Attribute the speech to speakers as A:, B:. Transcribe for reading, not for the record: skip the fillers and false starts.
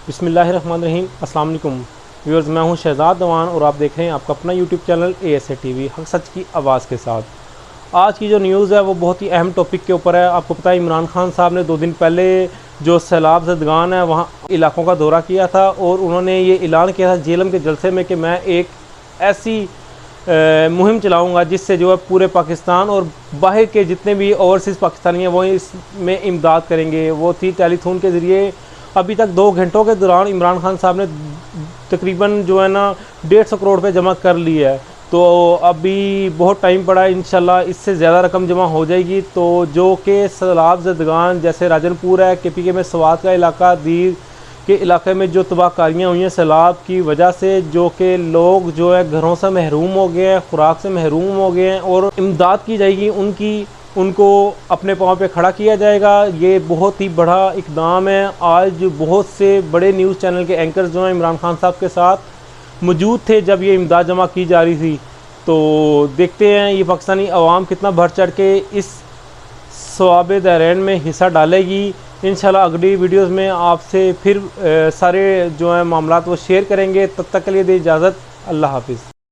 A: बिस्मिल्लाहिर्रहमानिर्रहीम। अस्सलाम वालेकुम व्यूअर्स, मैं हूं शहजाद दवान और आप देख रहे हैं आपका अपना यूट्यूब चैनल ASA TV हक सच की आवाज़ के साथ। आज की जो न्यूज़ है वो बहुत ही अहम टॉपिक के ऊपर है। आपको पता है इमरान खान साहब ने 2 दिन पहले जो सैलाब ज़दगान है वहाँ इलाकों का दौरा किया था और उन्होंने ये ऐलान किया था जेलम के जलसे में कि मैं एक ऐसी मुहिम चलाऊँगा जिससे जो है पूरे पाकिस्तान और बाहर के जितने भी ओवरसीज़ पाकिस्तानी हैं वो इसमें इमदाद करेंगे। वो थी टेलीथॉन के ज़रिए। अभी तक 2 घंटों के दौरान इमरान खान साहब ने तकरीबन जो है ना 150 करोड़ रुपये जमा कर ली है। तो अभी बहुत टाइम पड़ा है, इंशाल्लाह इससे ज़्यादा रकम जमा हो जाएगी। तो जो कि सैलाब ज़दगान जैसे राजनपुर है, KPK में स्वात का इलाका, दीर के इलाके में जो तबाहकारियाँ हुई हैं सैलाब की वजह से, जो कि लोग जो है घरों से महरूम हो गए हैं, खुराक से महरूम हो गए हैं और इमदाद की जाएगी उनको अपने पाँव पे खड़ा किया जाएगा। ये बहुत ही बड़ा इकदाम है। आज बहुत से बड़े न्यूज़ चैनल के एंकर्स जो हैं इमरान खान साहब के साथ मौजूद थे जब ये इमदाद जमा की जा रही थी। तो देखते हैं ये पाकिस्तानी अवाम कितना बढ़ चढ़ के इस सवाब दायरेन में हिस्सा डालेगी। इंशाल्लाह अगली वीडियोस में आपसे फिर सारे जो है मामलात वो शेयर करेंगे। तब तक के लिए दे इजाज़त। अल्लाह हाफिज़।